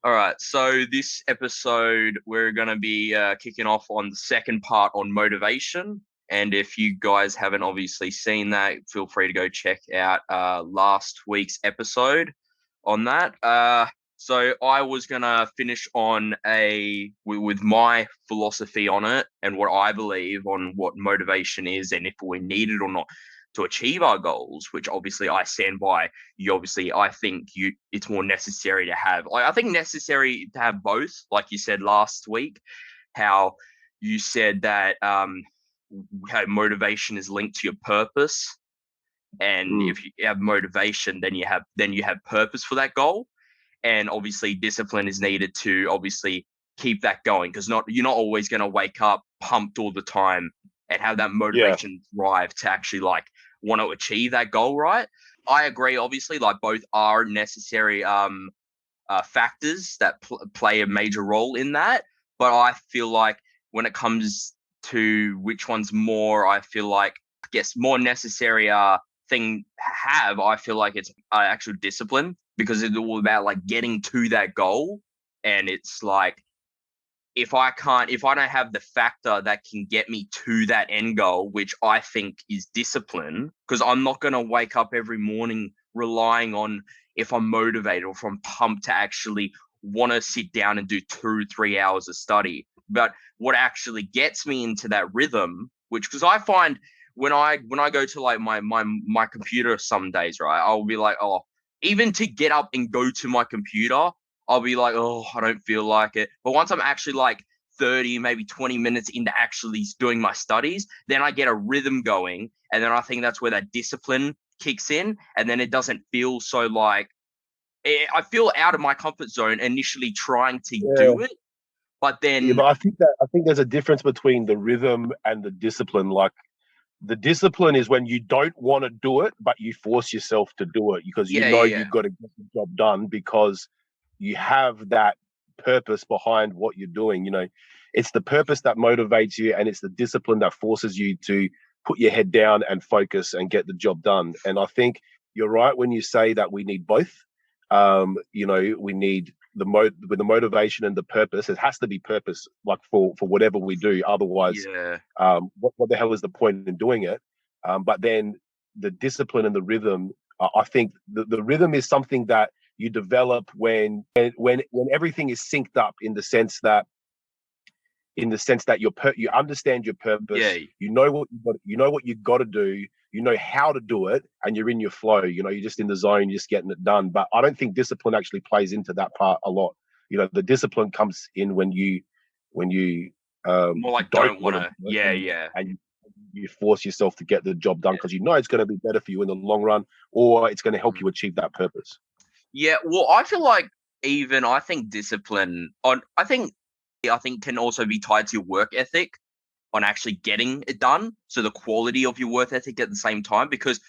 All right, so this episode we're going to be kicking off on the second part on motivation. And if you guys haven't obviously seen that, feel free to go check out last week's episode on that. So I was going to finish on with my philosophy on it and what I believe on what motivation is and if we need it or not to achieve our goals, which obviously I stand by. You obviously, I think it's more necessary to have, like, I think necessary to have both, like you said last week, how you said that how motivation is linked to your purpose, and Mm, if you have motivation, then you have purpose for that goal. And obviously discipline is needed to obviously keep that going, because not you're not always going to wake up pumped all the time and have that yeah, motivation drive to actually like want to achieve that goal, right? I agree, obviously, like both are necessary factors that play a major role in that. But I feel like when it comes to which one's more, I feel like, I guess, more necessary thing to have, I feel like it's actual discipline, because it's all about like getting to that goal. And it's like, if I don't have the factor that can get me to that end goal, which I think is discipline, because I'm not going to wake up every morning relying on if I'm motivated or if I'm pumped to actually want to sit down and do 2 3 hours of study. But what actually gets me into that rhythm, which, because I find when I go to like my computer some days, right, I'll be like, oh, even to get up and go to my computer, I'll be like, oh, I don't feel like it. But once I'm actually like 30, maybe 20 minutes into actually doing my studies, then I get a rhythm going. And then I think that's where that discipline kicks in. And then it doesn't feel so like, I feel out of my comfort zone initially trying to yeah, do it. But yeah. then, But I think there's a difference between the rhythm and the discipline. Like the discipline is when you don't want to do it, but you force yourself to do it because you yeah, know yeah, yeah. you've got to get the job done because you have that purpose behind what you're doing. It's the purpose that motivates you, and it's the discipline that forces you to put your head down and focus and get the job done. And I think you're right when you say that we need both. We need with the motivation and the purpose. It has to be purpose, like for whatever we do. Otherwise, Yeah. what the hell is the point in doing it? But then the discipline and the rhythm. I think the rhythm is something that you develop when everything is synced up in the sense that you understand your Yeah. purpose, you know what you got to do, you know how to do it, and you're in your flow. You're just in the zone, you're just getting it done. But I don't think discipline actually plays into that part a lot. The discipline comes in when you More like don't don't want want to to. do it, Yeah, and yeah. and you force yourself to get the job done because you know it's going to be better for you in the long run, or it's going to help Mm. you achieve that purpose. Yeah, well, I feel like even I think discipline on I think can also be tied to your work ethic on actually getting it done. So the quality of your work ethic at the same time, because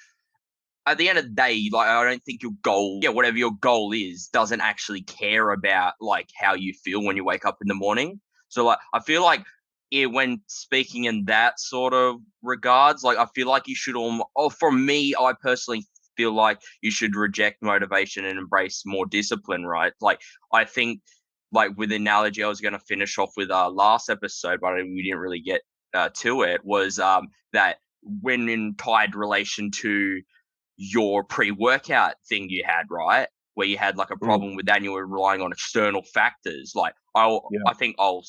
at the end of the day, like, I don't think your goal, yeah, whatever your goal is, doesn't actually care about like how you feel when you wake up in the morning. So like, I feel like, yeah, when speaking in that sort of regards, like I feel like you should or for me, I personally feel like you should reject motivation and embrace more discipline, right? Like I think, like with the analogy I was going to finish off with last episode, but we didn't really get to it, was that when in tied relation to your pre-workout thing you had, right? Where you had like a Mm, problem with that and you were relying on external factors. Like I yeah. think I'll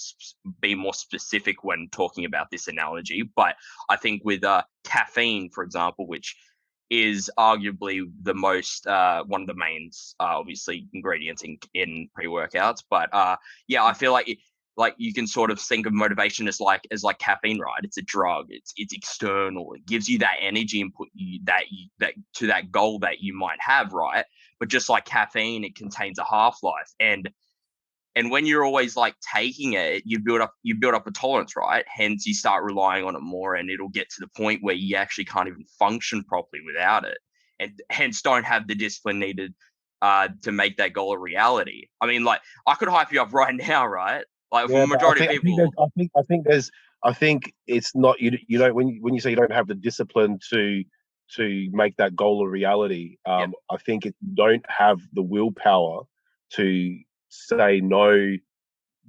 be more specific when talking about this analogy, but I think with caffeine, for example, which is arguably the most one of the main obviously ingredients in pre-workouts, but yeah, I feel like like you can sort of think of motivation as like caffeine, right? It's a drug. It's external. It gives you that energy and put that to that goal that you might have, right? But just like caffeine, it contains a half-life. And when you're always like taking it, you build up a tolerance, right? Hence you start relying on it more, and it'll get to the point where you actually can't even function properly without it, and hence don't have the discipline needed to make that goal a reality. I mean, like, I could hype you up right now, right? Like for Yeah, the but I majority of think I think there's people. I think it's not you know when you say you don't have the discipline to make that goal a reality. Yeah. I think you don't have the willpower to say no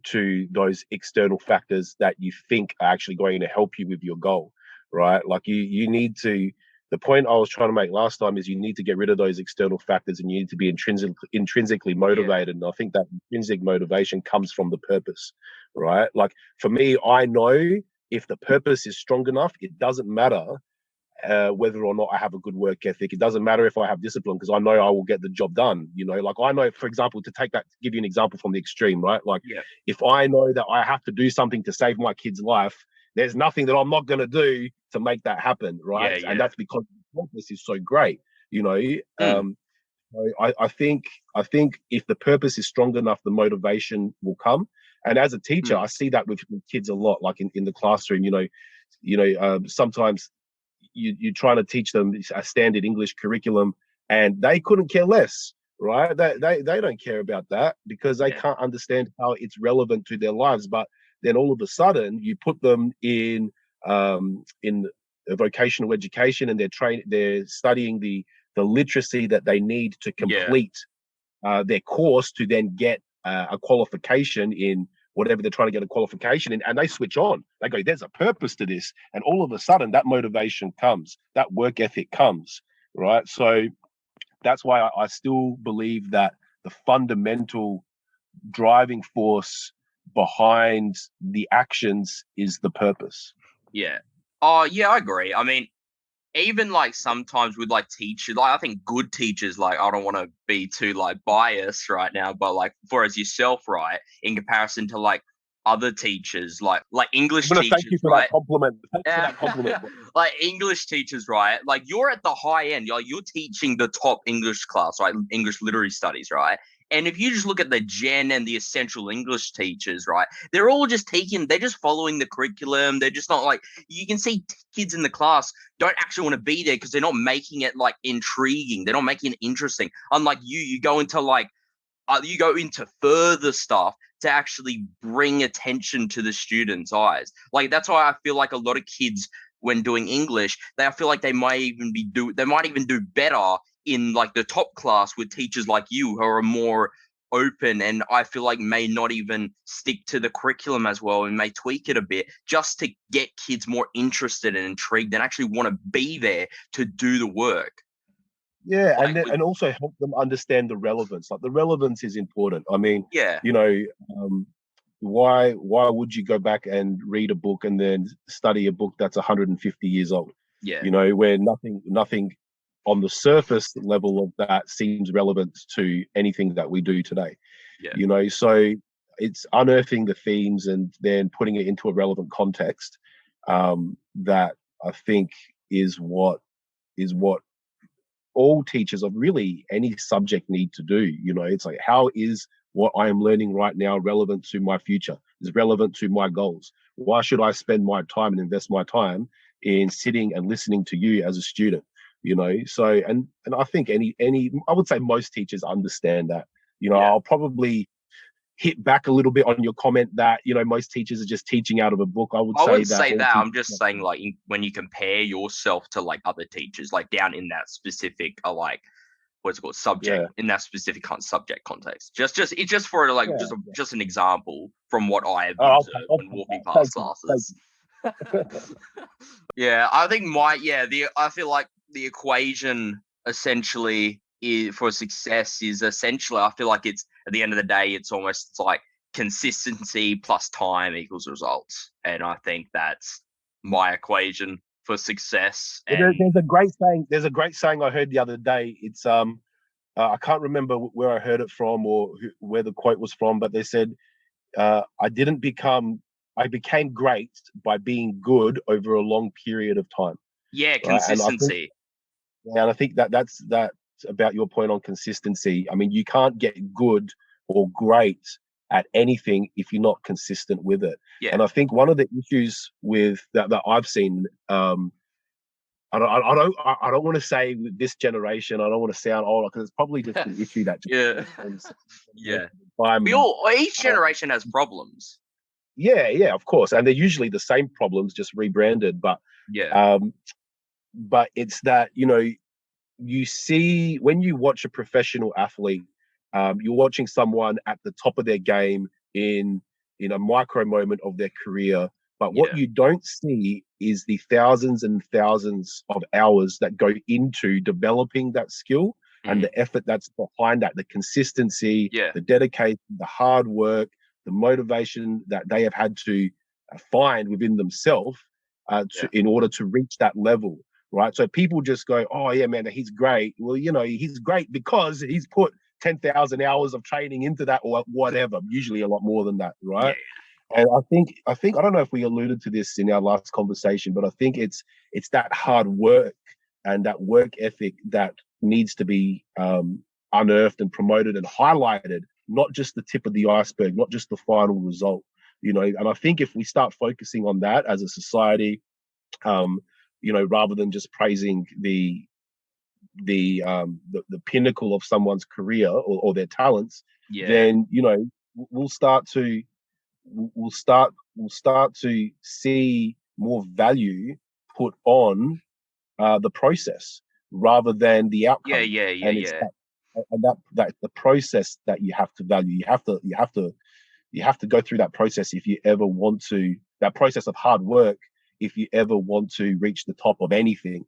to those external factors that you think are actually going to help you with your goal, right? Like you need to. The point I was trying to make last time is you need to get rid of those external factors and you need to be intrinsically motivated. And I think that intrinsic motivation comes from the purpose, right? Like for me, I know if the purpose is strong enough, it doesn't matter whether or not I have a good work ethic. It doesn't matter if I have discipline because I know I will get the job done. Like I know, for example, to give you an example from the extreme, right? Like if I know that I have to do something to save my kid's life, there's nothing that I'm not going to do to make that happen, right? And that's because the purpose is so great, I think if the purpose is strong enough, the motivation will come. And as a teacher, I see that with kids a lot, like in the classroom. Sometimes you're trying to teach them a standard English curriculum, and they couldn't care less, right? They don't care about that because they can't understand how it's relevant to their lives. But then all of a sudden, you put them in vocational education, and they're studying the literacy that they need to complete their course to then get a qualification in whatever they're trying to get a qualification in, and they switch on. They go, there's a purpose to this. And all of a sudden that motivation comes, that work ethic comes, right? So that's why I still believe that the fundamental driving force behind the actions is the purpose. Yeah. Oh, yeah, I agree. I mean, even like sometimes with like teachers, like I think good teachers, like I don't want to be too like biased right now, but like for as yourself, right, in comparison to like other teachers, like English teachers, thank you for right? That compliment. Thanks for that compliment. Like English teachers, right? Like you're at the high end, like you're teaching the top English class, right? English literary studies, right? And if you just look at the gen and the essential English teachers, right, they're all just they're just following the curriculum. They're just not like, you can see kids in the class don't actually want to be there because they're not making it like intriguing. They're not making it interesting. Unlike you go into like, you go into further stuff to actually bring attention to the students' eyes. Like that's why I feel like a lot of kids when doing English, I feel like they might even do better in like the top class with teachers like you who are more open and I feel like may not even stick to the curriculum as well and may tweak it a bit just to get kids more interested and intrigued and actually want to be there to do the work. Yeah, like and also help them understand the relevance. Like the relevance is important. I mean, why would you go back and read a book and then study a book that's 150 years old? Yeah, where nothing on the surface level of that seems relevant to anything that we do today. Yeah. So it's unearthing the themes and then putting it into a relevant context. That I think is what all teachers of really any subject need to do. It's like, how is what I am learning right now relevant to my future? Is relevant to my goals? Why should I spend my time and invest my time in sitting and listening to you as a student? So and I think any I would say most teachers understand that. I'll probably hit back a little bit on your comment that most teachers are just teaching out of a book. I wouldn't say that. I'm just saying like when you compare yourself to like other teachers, like down in that specific like what's it called subject in that specific subject context. It's just for like just an example from what I have observed when walking past classes. Yeah, I think I feel like the equation essentially for success is essentially, I feel like it's at the end of the day, it's like consistency plus time equals results. And I think that's my equation for success. And there's a great saying. There's a great saying I heard the other day. It's I can't remember where I heard it from or where the quote was from, but they said, I became great by being good over a long period of time. Yeah, consistency. And I think that's about your point on consistency. I mean, you can't get good or great at anything if you're not consistent with it. Yeah. And I think one of the issues with that I've seen, I don't want to say with this generation, I don't want to sound old because it's probably just an issue that each generation has problems. Yeah, of course, and they're usually the same problems, just rebranded. But but it's that you see when you watch a professional athlete, You're watching someone at the top of their game in a micro moment of their career. But what Yeah. you don't see is the thousands and thousands of hours that go into developing that skill and Mm. the effort that's behind that, the consistency, Yeah. the dedication, the hard work, the motivation that they have had to find within themselves Yeah. in order to reach that level, right? So people just go, "Oh yeah, man, he's great." Well, he's great because he's put 10,000 hours of training into that or whatever. Usually a lot more than that, Yeah. right? And I don't know if we alluded to this in our last conversation, but I think it's that hard work and that work ethic that needs to be unearthed and promoted and highlighted, not just the tip of the iceberg, not just the final result. And I think if we start focusing on that as a society, rather than just praising the pinnacle of someone's career or their talents, Yeah. then we'll start to we'll start to see more value put on the process rather than the Yeah. outcome. Yeah. Yeah. And it's Yeah. that the process that you have to value. You have to go through that process if you ever want to. That process of hard work, if you ever want to reach the top of anything.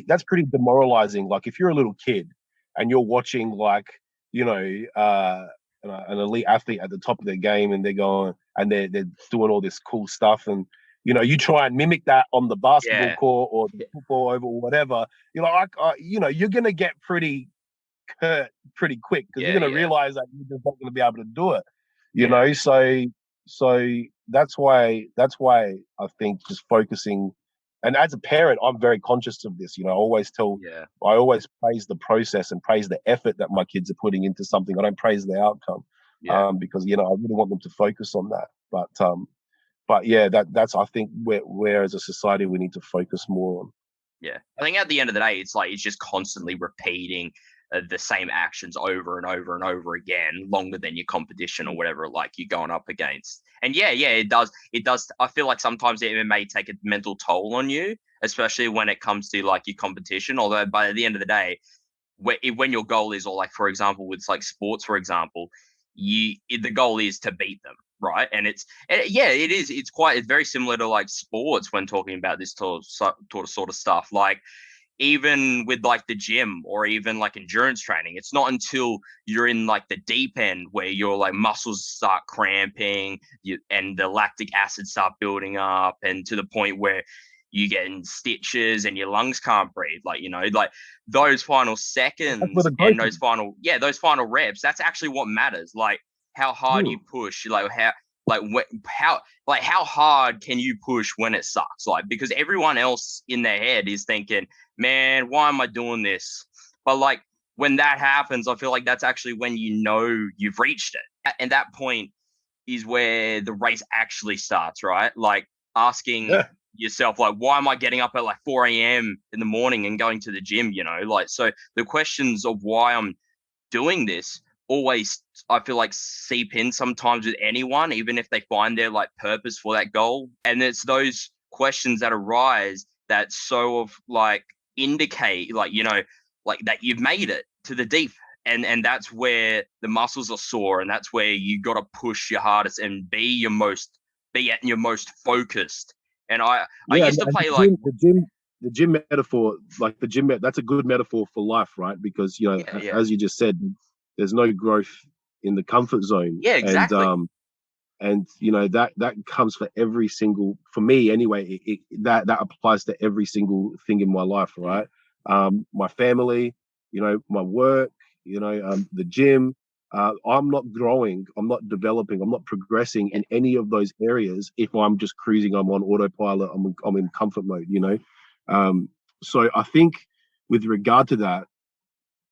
That's pretty demoralizing. Like if you're a little kid and you're watching like you know an elite athlete at the top of their game and they're going and they're doing all this cool stuff and you try and mimic that on the basketball Yeah. court or the football over or whatever. You're gonna get pretty hurt pretty quick because you're Yeah. gonna Yeah. realize that you're just not gonna be able to do it. You Yeah. know, so that's why I think just focusing, and as a parent, I'm very conscious of this. Yeah. I always praise the process and praise the effort that my kids are putting into something. I don't praise the outcome, Yeah. because I really want them to focus on that. But yeah, that's I think where as a society we need to focus more on. Yeah. I think at the end of the day, it's just constantly repeating the same actions over and over and over again, longer than your competition or whatever, like you're going up against. And yeah, it does. It does. I feel like sometimes it may take a mental toll on you, especially when it comes to like your competition. Although by the end of the day, when your goal is, or like for example with like sports, for example, the goal is to beat them, right? Yeah, it's very similar to like sports when talking about this sort of stuff. Like even with like the gym or even like endurance training, it's not until you're in like the deep end where your like muscles start cramping, and the lactic acid start building up, and to the point where you get in stitches and your lungs can't breathe. Like those final That's where seconds the growth and is. those final reps, that's actually what matters. Like how hard you push, how hard can you push when it sucks? Like, because everyone else in their head is thinking, man, why am I doing this? But like when that happens, I feel like that's actually when you've reached it. And that point is where the race actually starts, right? Like asking Yeah. yourself, like, why am I getting up at like 4 a.m. in the morning and going to the gym? Like, so the questions of why I'm doing this always, I feel like, seep in sometimes with anyone, even if they find their like purpose for that goal. And it's those questions that arise that sort of like indicate, like, like that you've made it to the deep. And that's where the muscles are sore, and that's where you got to push your hardest and be at your most focused. And I Yeah, used to and play like, the gym metaphor, like that's a good metaphor for life, right? Because yeah, as you just said, there's no growth in the comfort zone, yeah, exactly. and that comes for every single, for me anyway. That applies to every single thing in my life, right? My family, my work, the gym. I'm not growing, I'm not developing, I'm not progressing Yeah, in any of those areas if I'm just cruising, I'm on autopilot, I'm in comfort mode. So I think with regard to that,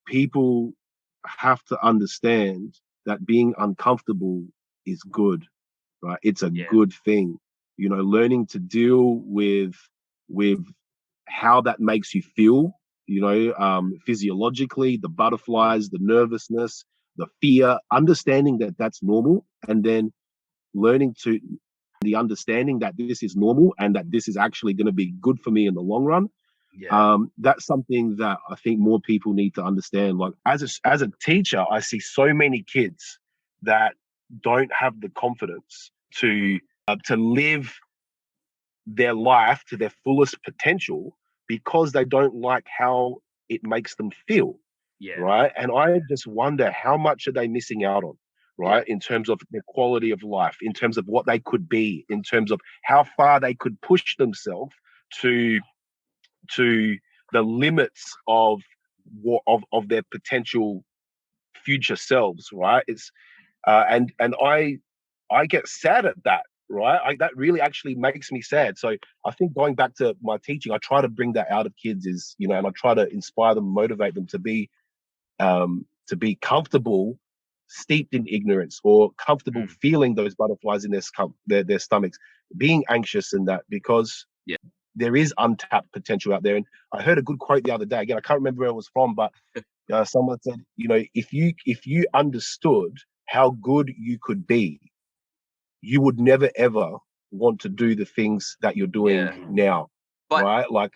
people have to understand that being uncomfortable is good, right? It's a yeah, good thing. Learning to deal with how that makes you feel, physiologically, the butterflies, the nervousness, the fear, understanding that that's normal, and then learning to the understanding that this is normal and that this is actually going to be good for me in the long run. That's something that I think more people need to understand. Like as a teacher, I see so many kids that don't have the confidence to live their life to their fullest potential because they don't like how it makes them feel, right? And I just wonder how much are they missing out on, right? In terms of their quality of life, in terms of what they could be, in terms of how far they could push themselves to to the limits of what of their potential future selves, right? It's and I get sad at that, right? That really actually makes me sad. So I think going back to my teaching, I try to bring that out of kids is, you know, and I try to inspire them, motivate them to be comfortable, steeped in ignorance, or comfortable feeling those butterflies in their stomachs, being anxious in that because there is untapped potential out there. And I heard a good quote the other day. Again, I can't remember where it was from, but someone said, you know, if you understood how good you could be, you would never ever want to do the things that you're doing now, right? Like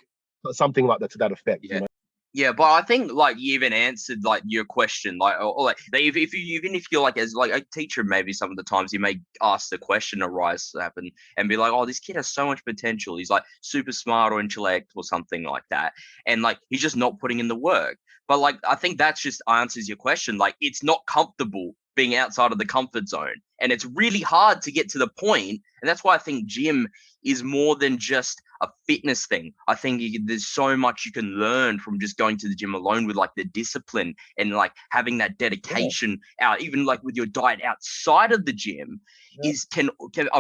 something like that to that effect. You know? Yeah, but I think like you even answered like your question, like or like if you even if you're like as like a teacher, maybe some of the times you may ask the question arise to happen and be like, oh, this kid has so much potential. He's like super smart or intellect or something like that, and like he's just not putting in the work. But like I think that's just answers your question. Like it's not comfortable being outside of the comfort zone, and it's really hard to get to the point, and that's why I think gym is more than just a fitness thing. I think there's so much you can learn from just going to the gym alone with like the discipline and like having that dedication out, even like with your diet outside of the gym is can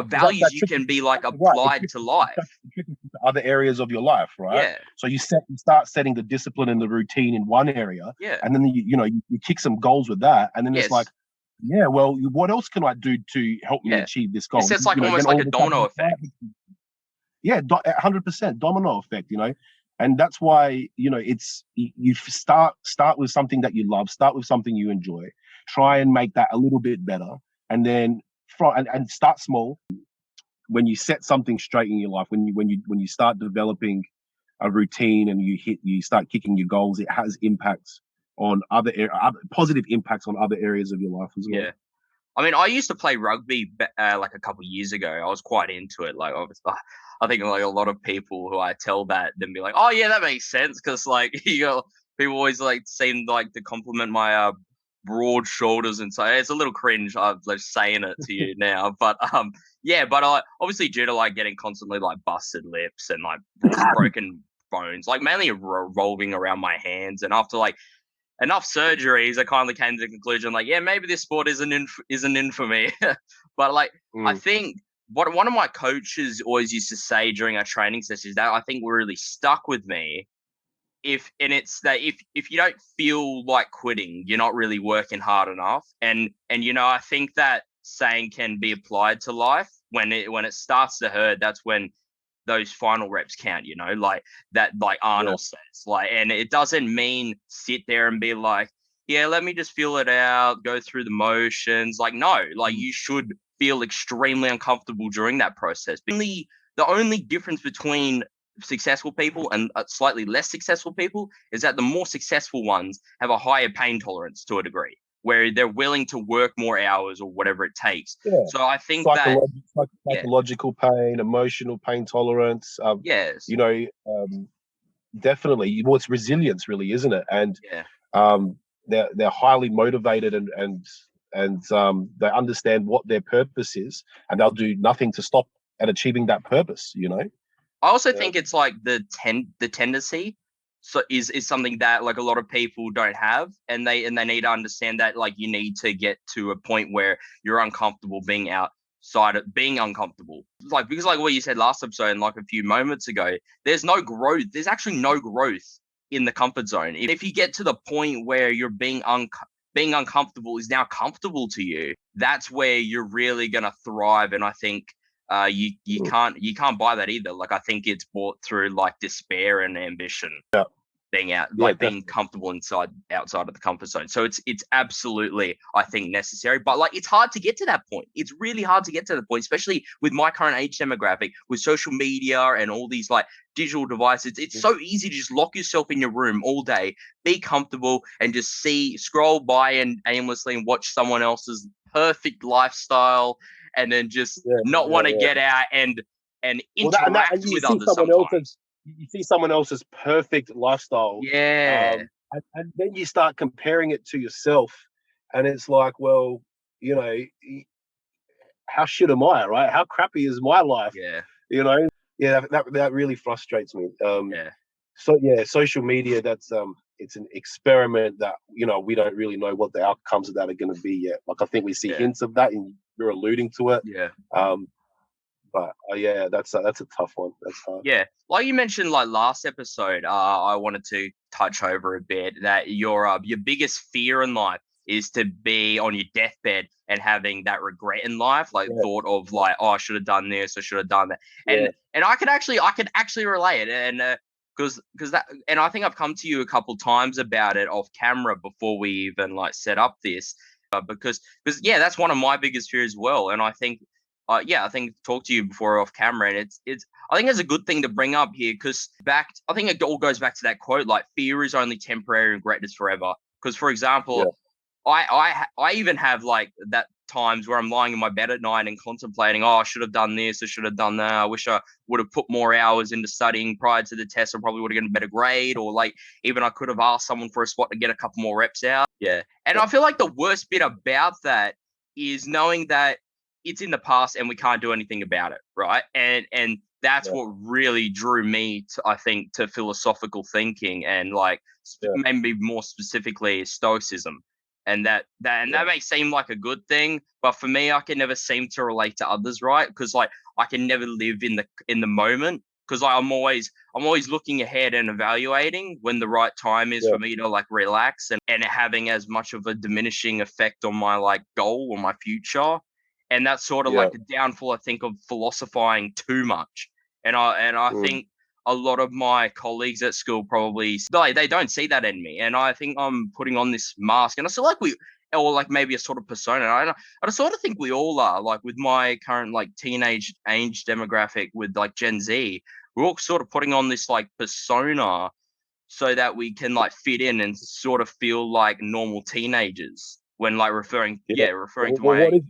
values you can be like applied to life. Other areas of your life, right? Yeah. So you start setting the discipline and the routine in one area, and then you kick some goals with that, and then it's like, yeah, well, what else can I do to help me achieve this goal? It's like almost like a domino effect. Yeah, 100% domino effect, you know, and that's why, you know, it's you start with something that you love, start with something you enjoy, try and make that a little bit better, and then and start small. When you set something straight in your life, when you start developing a routine and you start kicking your goals, it has impacts on other positive impacts on other areas of your life as well. Yeah. I mean, I used to play rugby like a couple of years ago. I was quite into it. Like, obviously, I think like a lot of people who I tell that then be like, "Oh yeah, that makes sense," because like people always like seem like to compliment my broad shoulders and so it's a little cringe. I'm just saying it to you now, but yeah, but I obviously due to like getting constantly like busted lips and like broken bones, like mainly revolving around my hands, and after like enough surgeries, I kind of came to the conclusion, like, yeah, maybe this sport isn't in for me. But like, I think what one of my coaches always used to say during our training sessions that I think really stuck with me. It's that if you don't feel like quitting, you're not really working hard enough. And you know, I think that saying can be applied to life. When it starts to hurt, that's when those final reps count, you know, like that, like Arnold says, like, and it doesn't mean sit there and be like, yeah, let me just feel it out, go through the motions. Like, no, like you should feel extremely uncomfortable during that process. The only difference between successful people and slightly less successful people is that the more successful ones have a higher pain tolerance to a degree, where they're willing to work more hours or whatever it takes. So I think psychological pain, emotional pain tolerance. You know, definitely. Well, it's resilience, really, isn't it? And they're highly motivated and they understand what their purpose is, and they'll do nothing to stop at achieving that purpose. You know. I also think it's like the tendency is something that like a lot of people don't have, and they need to understand that like you need to get to a point where you're uncomfortable being outside of being uncomfortable. Like because like what you said last episode and like a few moments ago, there's no growth. There's actually no growth in the comfort zone. If you get to the point where you're being uncomfortable is now comfortable to you, that's where you're really gonna thrive. And I think you can't buy that either. Like I think it's bought through like despair and ambition. being comfortable outside of the comfort zone. So it's absolutely, I think, necessary. But like, it's hard to get to that point. It's really hard to get to the point, especially with my current age demographic, with social media and all these like digital devices. It's so easy to just lock yourself in your room all day, be comfortable, and just scroll by and aimlessly and watch someone else's perfect lifestyle, and then just not want to get out and interact with others sometimes. You see someone else's perfect lifestyle, and then you start comparing it to yourself, and it's like, well, you know, how shit am I, right? How crappy is my life? That really frustrates me. So social media, that's it's an experiment that, you know, we don't really know what the outcomes of that are going to be yet. Like, I think we see hints of that, and you're alluding to it. But that's a tough one. That's hard. Yeah, like you mentioned, like last episode, I wanted to touch over a bit that your biggest fear in life is to be on your deathbed and having that regret in life, like thought of like, oh, I should have done this, I should have done that, and I could actually relate it, and because that, and I think I've come to you a couple times about it off camera before we even like set up this, because that's one of my biggest fears as well, and I think. I think talk to you before off camera, and it's I think it's a good thing to bring up here, because I think it all goes back to that quote, like, fear is only temporary and greatness forever. Because, for example, I even have like that times where I'm lying in my bed at night and contemplating, oh, I should have done this, I should have done that, I wish I would have put more hours into studying prior to the test, I probably would have gotten a better grade, or like even I could have asked someone for a spot to get a couple more reps out. And I feel like the worst bit about that is knowing that it's in the past and we can't do anything about it, right? And that's what really drew me to, I think, to philosophical thinking, and like maybe more specifically Stoicism. And that may seem like a good thing, but for me, I can never seem to relate to others, right? Because like I can never live in the moment, because I'm always looking ahead and evaluating when the right time is for me to like relax, and having as much of a diminishing effect on my like goal or my future. And that's sort of like the downfall, I think, of philosophizing too much. And I think a lot of my colleagues at school probably, they don't see that in me. And I think I'm putting on this mask. And I feel like or like maybe a sort of persona. I sort of think we all are, like with my current like teenage age demographic with like Gen Z, we're all sort of putting on this like persona so that we can like fit in and sort of feel like normal teenagers when like referring to my age.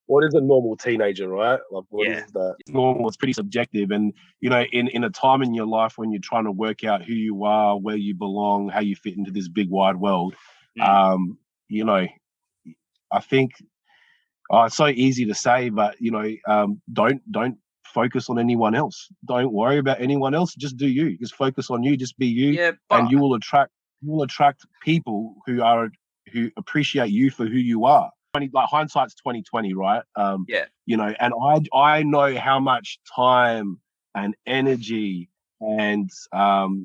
What is a normal teenager, right? Like, what is that? It's normal. It's pretty subjective. And, you know, in a time in your life when you're trying to work out who you are, where you belong, how you fit into this big wide world, you know, I think it's so easy to say, but, you know, don't focus on anyone else. Don't worry about anyone else. Just do you. Just focus on you. Just be you, and you will attract people who appreciate you for who you are. Like, hindsight's 2020, right? You know, and I know how much time and energy and that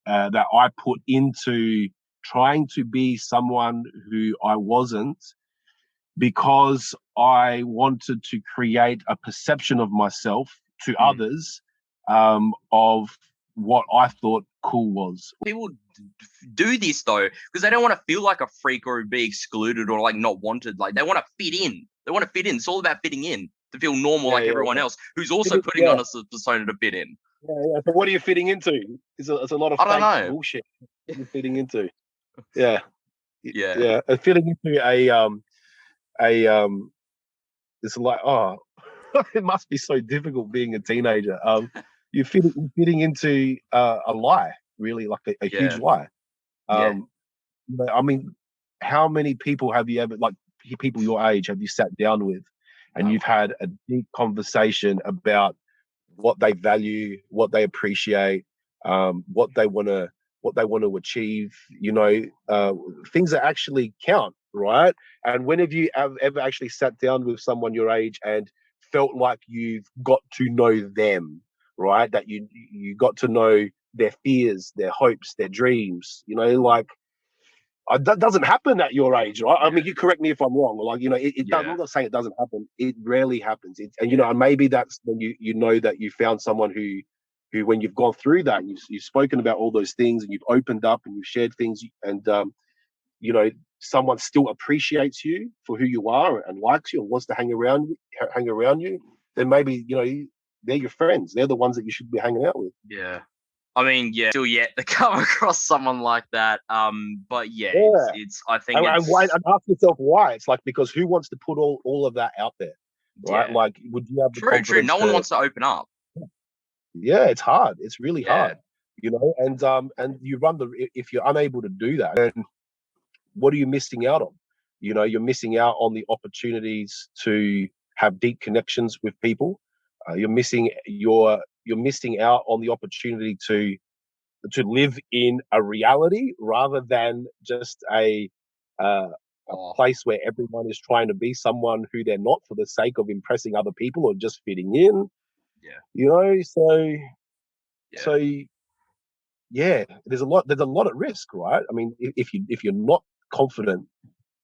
I put into trying to be someone who I wasn't, because I wanted to create a perception of myself to others of what I thought cool was. People do this though because they don't want to feel like a freak or be excluded or like not wanted. Like, they want to fit in. It's all about fitting in, to feel normal like everyone else who's also putting on a persona to fit in. So what are you fitting into? It's a lot of fake bullshit you're fitting into. And fitting into it's like, it must be so difficult being a teenager. You're fitting into a lie, really, like a huge lie. I mean, how many people have you ever, like people your age, have you sat down with and you've had a deep conversation about what they value, what they appreciate, what they want to achieve, you know, things that actually count, right? And when have you ever actually sat down with someone your age and felt like you've got to know them, right? That you got to know their fears, their hopes, their dreams, you know, like, that doesn't happen at your age, right? I mean, you correct me if I'm wrong. Like, you know, I'm not saying it doesn't happen. It rarely happens. And, you know, maybe that's when you know that you found someone who who, when you've gone through that, and you've spoken about all those things, and you've opened up and you've shared things, and you know, someone still appreciates you for who you are and likes you and wants to hang around you, then maybe, you know, they're your friends. They're the ones that you should be hanging out with. Yeah. I mean, yeah, still yet to come across someone like that. But yeah, Yeah. it's I think And why? And ask yourself why. It's like, because who wants to put all of that out there, right? yeah. Like, would you have the True. confidence? No one wants to open up. Yeah, it's hard. It's really Yeah. hard, you know. And you run the, if you're unable to do that, then what are you missing out on? You know, you're missing out on the opportunities to have deep connections with people. You're missing out on the opportunity to live in a reality rather than just a place where everyone is trying to be someone who they're not for the sake of impressing other people or just fitting in. Yeah. You know, Yeah. so yeah, there's a lot at risk, right? I mean, if you're not confident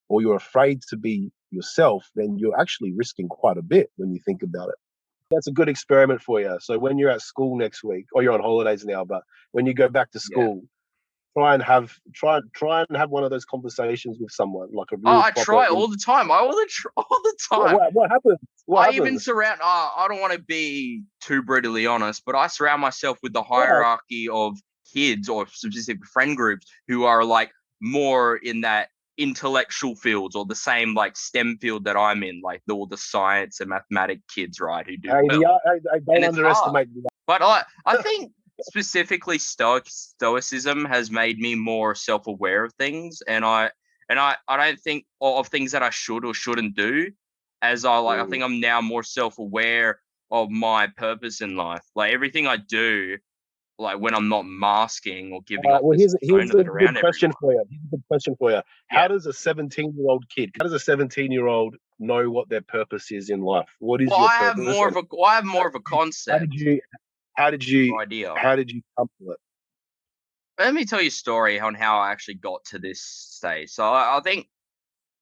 or you're afraid to be yourself, then you're actually risking quite a bit when you think about it. That's a good experiment for you. So when you're at school next week, or you're on holidays now, but when you go back to school, try and have one of those conversations with someone, like a real. I try all the time. I want to try all the time. What happens? Even surround. I don't want to be too brutally honest, but I surround myself with the hierarchy of kids or specific friend groups who are like more in that intellectual fields or the same like STEM field that I'm in, like all the science and mathematic kids, right? Who do well. I don't underestimate that. But I think specifically stoicism has made me more self-aware of things, and I don't think of things that I should or shouldn't do. As I think I'm now more self-aware of my purpose in life. Like everything I do, like when I'm not masking or giving up this here's a good question for you. Here's a good question for you. How does a 17-year-old kid, how does a 17-year-old know what their purpose is in life? What is your purpose? I have more of a concept. How did you come to it? Let me tell you a story on how I actually got to this stage. So I think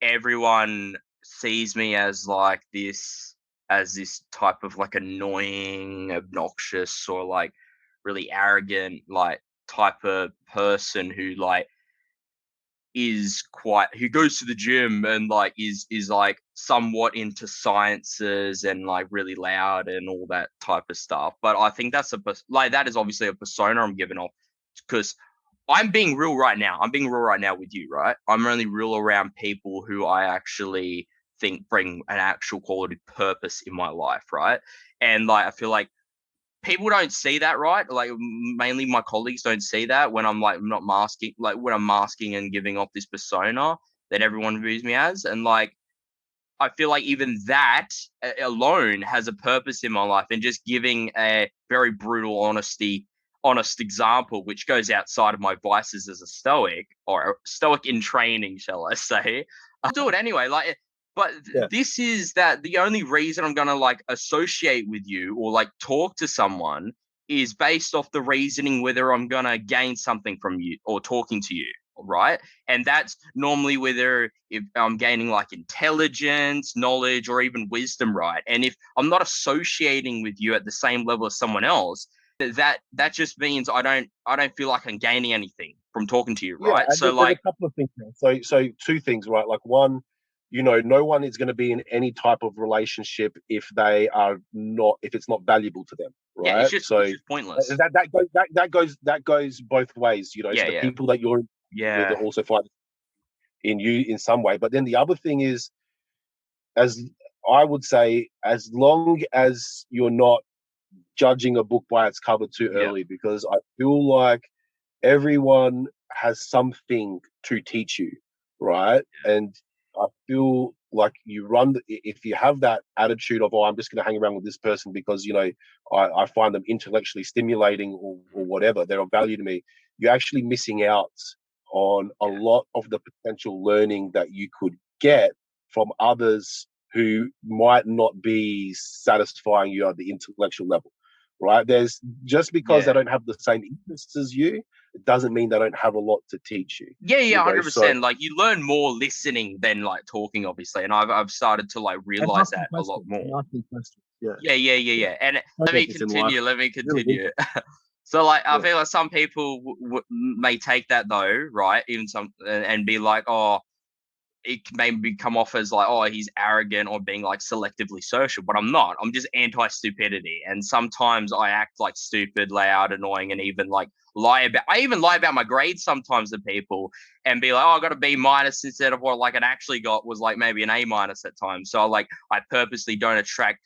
everyone sees me as like this type of like annoying, obnoxious, or like really arrogant like type of person who like who goes to the gym and like is like somewhat into sciences and like really loud and all that type of stuff. But I think that is obviously a persona I'm giving off, because I'm being real right now. I'm being real right now with you, right? I'm only real around people who I actually think bring an actual quality purpose in my life, right? And like I feel like people don't see that, right? Like mainly my colleagues don't see that when I'm like not masking, like when I'm masking and giving off this persona that everyone views me as. And like I feel like even that alone has a purpose in my life, and just giving a very brutal honest example, which goes outside of my vices as a stoic, or a stoic in training, shall I say. I'll do it anyway. Like, but this is that the only reason I'm going to like associate with you or like talk to someone is based off the reasoning whether I'm going to gain something from you or talking to you. Right. And that's normally whether if I'm gaining like intelligence, knowledge, or even wisdom. Right. And if I'm not associating with you at the same level as someone else, that just means I don't feel like I'm gaining anything from talking to you. Right. So like a couple of things. So two things, right? Like one, you know, no one is going to be in any type of relationship if it's not valuable to them, right? Yeah, it's just pointless. That goes both ways. You know, it's the people that you're with also find in you in some way. But then the other thing is, as I would say, as long as you're not judging a book by its cover too early, because I feel like everyone has something to teach you, right? And I feel like if you have that attitude of, I'm just going to hang around with this person because, you know, I find them intellectually stimulating or whatever, they're of value to me, you're actually missing out on a lot of the potential learning that you could get from others who might not be satisfying you at the intellectual level, right? There's just because they don't have the same interests as you, it doesn't mean they don't have a lot to teach you. 100%. Like you learn more listening than like talking, obviously, and I've started to like realize that a lot more. Yeah, Yeah. And let me purpose in life. continue. Let me Really continue. So like I yeah. feel like some people may take that though, right? Even some and be like, oh, it can maybe come off as like, oh, he's arrogant or being like selectively social, but I'm not. I'm just anti-stupidity, and sometimes I act like stupid, loud, annoying, and even like lie about. I even lie about my grades sometimes to people and be like, oh, I got a B minus instead of what like I actually got was like maybe an A minus at times. So like I purposely don't attract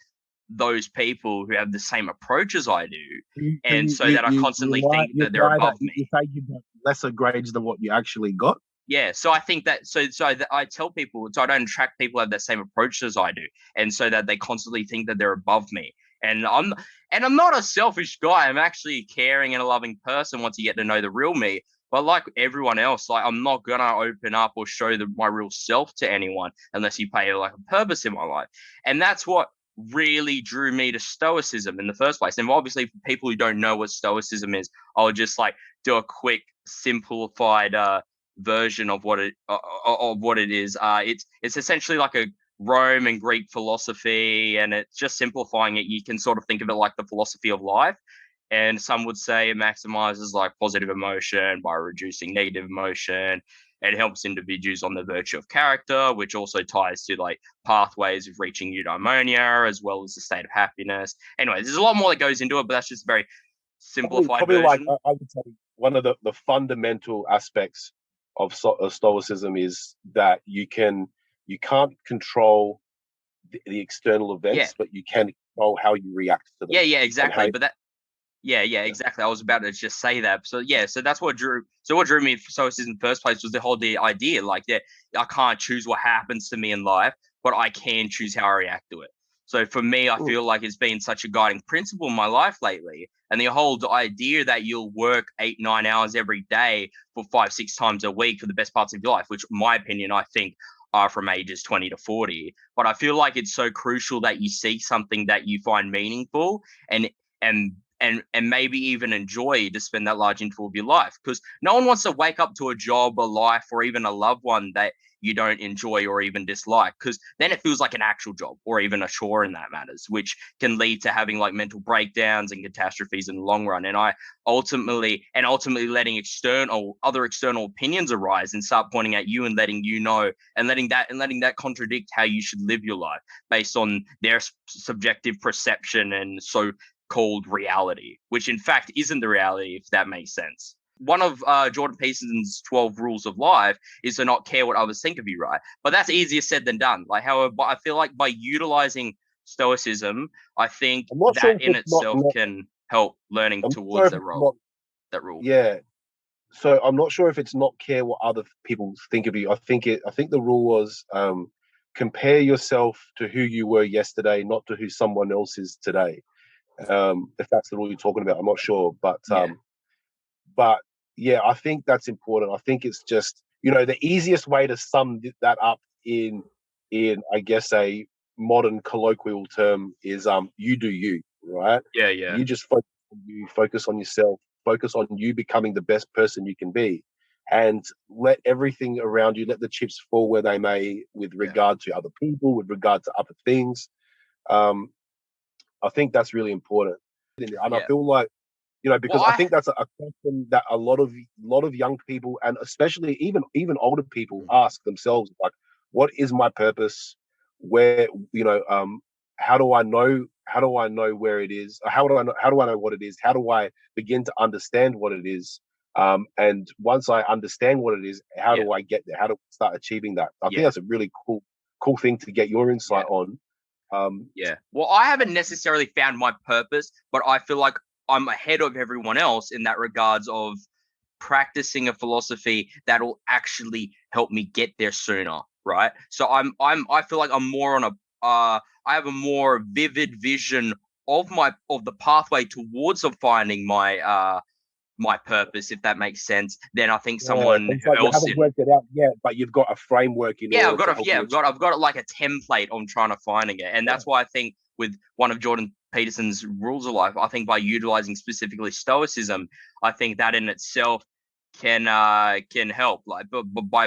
those people who have the same approach as I do, and so that I constantly think You that they're lie that above me. you say you got lesser grades than what you actually got. Yeah, so I think that so that I tell people so I don't attract people who have the same approach as I do, and so that they constantly think that they're above me. And I'm not a selfish guy. I'm actually a caring and a loving person once you get to know the real me. But like everyone else, like I'm not gonna open up or show my real self to anyone unless you pay like a purpose in my life. And that's what really drew me to Stoicism in the first place. And obviously, for people who don't know what Stoicism is, I'll just like do a quick simplified version of what it is. It's essentially like a Roman Greek philosophy, and it's just simplifying it. You can sort of think of it like the philosophy of life. And some would say it maximizes like positive emotion by reducing negative emotion. It helps individuals on the virtue of character, which also ties to like pathways of reaching eudaimonia as well as the state of happiness. Anyway, there's a lot more that goes into it, but that's just a very simplified Probably like version. I would say one of the fundamental aspects of Stoicism is that you can't control the external Yeah, events, but you can control how you react to them and how exactly. But that yeah, yeah. exactly. I was about to just say that. So yeah, so that's what drew. So what drew me to Stoicism in the first place was the idea, like that I can't choose what happens to me in life, but I can choose how I react to it. So for me, I Mm. feel like it's been such a guiding principle in my life lately, and the whole idea that you'll work 8, 9 hours every day for 5, 6 times a week for the best parts of your life, which, in my opinion, I think are from ages 20 to 40. But I feel like it's so crucial that you seek something that you find meaningful and and and maybe even enjoy to spend that large interval of your life, because no one wants to wake up to a job, a life, or even a loved one that you don't enjoy or even dislike, because then it feels like an actual job or even a chore in that matters, which can lead to having like mental breakdowns and catastrophes in the long run. And I ultimately letting other external opinions arise and start pointing at you and letting you know and letting that contradict how you should live your life based on their subjective perception and so called reality, which in fact isn't the reality, if that makes sense. One of Jordan Peterson's 12 rules of life is to not care what others think of you, right? But that's easier said than done. Like, however, I feel like by utilizing Stoicism, I think I'm not sure that if in it's itself can help learning I'm not sure towards if it's not that rule. yeah. So I'm not sure if it's not care what other people think of you. I think the rule was compare yourself to who you were yesterday, not to who someone else is today. If that's the rule you're talking about, I'm not sure, Yeah, but yeah, I think that's important. I think it's just the easiest way to sum that up in I guess a modern colloquial term is you do you, right? yeah, You just focus on yourself, focus on you becoming the best person you can be, and let everything around you, let the chips fall where they may with yeah, regard to other people, with regard to other things. Um, I think that's really important, and I yeah. feel like Well, because I think that's a question that a lot of young people and especially even older people ask themselves, like, what is my purpose? Where how do I know? How do I know where it is? How do I know? How do I know what it is? How do I begin to understand what it is? And once I understand what it is, how yeah, do I get there? How do I start achieving that? I think yeah, that's a really cool thing to get your yeah. insight on. Um, Yeah. Well, I haven't necessarily found my purpose, but I feel like I'm ahead of everyone else in that regards of practicing a philosophy that'll actually help me get there sooner, right? So I feel like I'm more on a I have a more vivid vision of the pathway towards of finding my purpose, if that makes sense, than I think yeah, someone it's like you else haven't in. worked it out yet, but you've got a framework in order to help you achieve. I've got like a template on trying to finding it, and Yeah, that's why I think with one of Jordan Peterson's rules of life, I think by utilizing specifically Stoicism, I think that in itself can help, like, but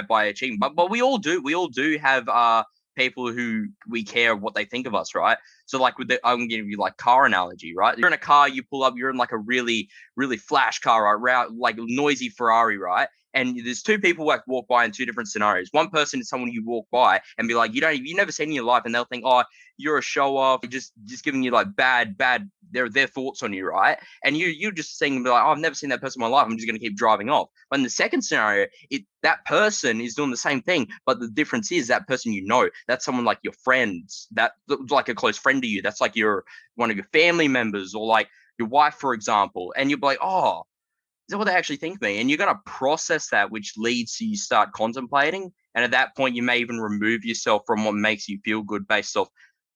by achieving. But we all do have people who we care what they think of us, right? So like I'm gonna give you like car analogy, right? You're in a car, you pull up, you're in like a really, really flash car, right? Like noisy Ferrari, right? And there's two people that walk by in two different scenarios. One person is someone you walk by and be like, you never seen in your life, and they'll think, oh, you're a show off, just giving you like bad their thoughts on you, right? And you're just saying like, oh, I've never seen that person in my life, I'm just gonna keep driving off. But in the second scenario, that person is doing the same thing, but the difference is that person, that's someone like your friends, that's like a close friend to you, that's like one of your family members, or like your wife, for example, and you'll be like, oh, is that what they actually think of me? And you're going to process that, which leads to you start contemplating. And at that point, you may even remove yourself from what makes you feel good based off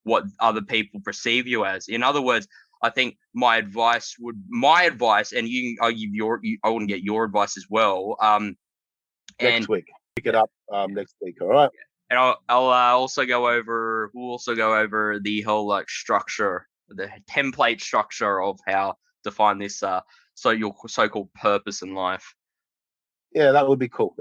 what other people perceive you as. In other words, I think my advice, and I want to get your advice as well. Next week, pick it up next week. All right. And we'll also go over the whole like structure, the template structure of how to find this so your so-called purpose in life. Yeah, that would be cool.